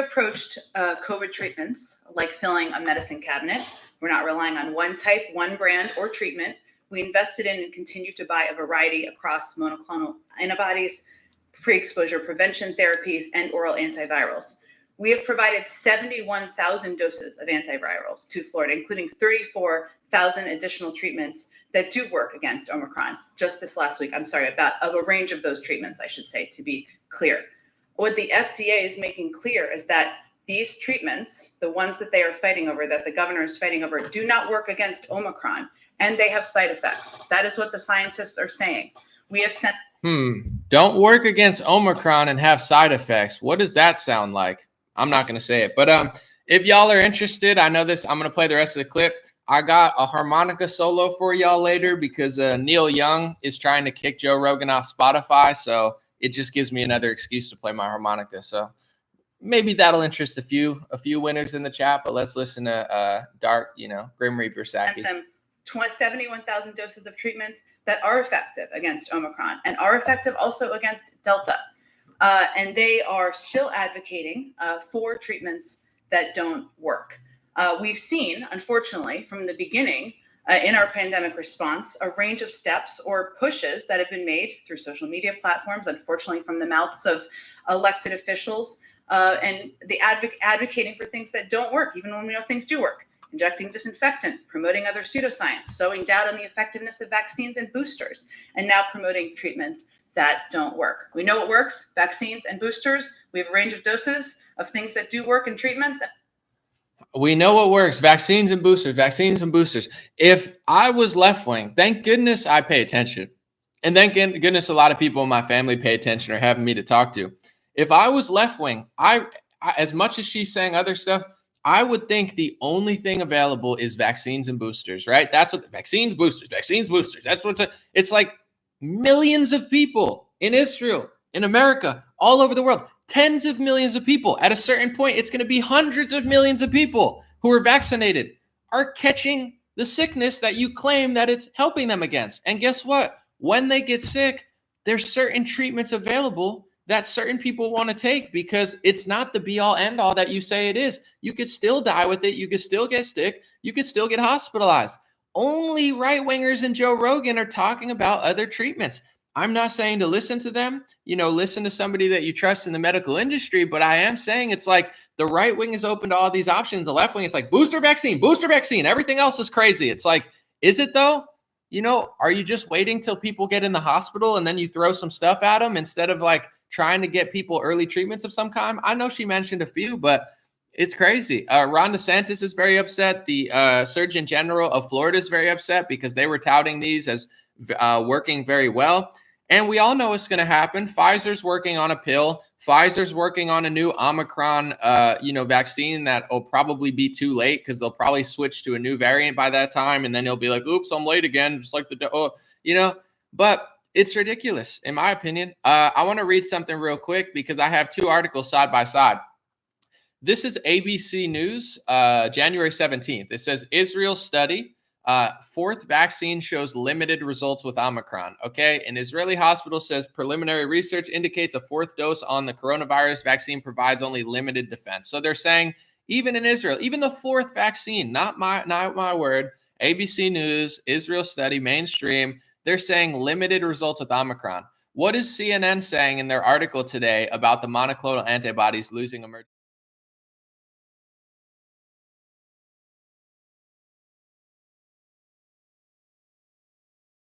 approached COVID treatments like filling a medicine cabinet. We're not relying on one type, one brand, or treatment. We invested in and continue to buy a variety across monoclonal antibodies, pre-exposure prevention therapies, and oral antivirals. We have provided 71,000 doses of antivirals to Florida, including 34,000 additional treatments that do work against Omicron just this last week. I'm sorry, about of a range of those treatments, I should say, to be clear. What the FDA is making clear is that these treatments, the ones that they are fighting over, that the governor is fighting over, do not work against Omicron, and they have side effects. That is what the scientists are saying. We have sent. Don't work against Omicron and have side effects. What does that sound like? I'm not going to say it. But if y'all are interested, I know this. I'm going to play the rest of the clip. I got a harmonica solo for y'all later because Neil Young is trying to kick Joe Rogan off Spotify. So it just gives me another excuse to play my harmonica. So maybe that'll interest a few winners in the chat. But let's listen to Dark, Grim Reaper Saki. 71,000 doses of treatments that are effective against Omicron and are effective also against Delta. And they are still advocating for treatments that don't work. We've seen, unfortunately, from the beginning in our pandemic response, a range of steps or pushes that have been made through social media platforms, unfortunately, from the mouths of elected officials, and the advocating for things that don't work, even when we know things do work. Injecting disinfectant, promoting other pseudoscience, sowing doubt on the effectiveness of vaccines and boosters, and now promoting treatments that don't work. We know what works, vaccines and boosters. We have a range of doses of things that do work in treatments. We know what works, vaccines and boosters, vaccines and boosters. If I was left-wing, thank goodness I pay attention. And thank goodness a lot of people in my family pay attention or having me to talk to. If I was left-wing, I as much as she's saying other stuff, I would think the only thing available is vaccines and boosters, right? That's what vaccines, boosters. That's it's like millions of people in Israel, in America, all over the world, tens of millions of people. At a certain point, it's going to be hundreds of millions of people who are vaccinated are catching the sickness that you claim that it's helping them against. And guess what? When they get sick, there's certain treatments available that certain people want to take because it's not the be-all, end-all that you say it is. You could still die with it. You could still get sick. You could still get hospitalized. Only right-wingers and Joe Rogan are talking about other treatments. I'm not saying to listen to them, listen to somebody that you trust in the medical industry, but I am saying it's like the right wing is open to all these options. The left wing, it's like booster vaccine. Everything else is crazy. It's like, is it though? Are you just waiting till people get in the hospital and then you throw some stuff at them instead of like trying to get people early treatments of some kind? I know she mentioned a few, but it's crazy. Ron DeSantis is very upset. The Surgeon General of Florida is very upset because they were touting these as working very well. And we all know what's going to happen. Pfizer's working on a pill. Pfizer's working on a new Omicron, vaccine that will probably be too late because they'll probably switch to a new variant by that time. And then you'll be like, oops, I'm late again. Just like but it's ridiculous, in my opinion. I want to read something real quick because I have two articles side by side. This is ABC News, January 17th. It says Israel study, fourth vaccine shows limited results with Omicron. Okay. An Israeli hospital says preliminary research indicates a fourth dose on the coronavirus vaccine provides only limited defense. So they're saying even in Israel, even the fourth vaccine, not my word, ABC News, Israel study, mainstream, they're saying limited results with Omicron. What is CNN saying in their article today about the monoclonal antibodies losing emergency?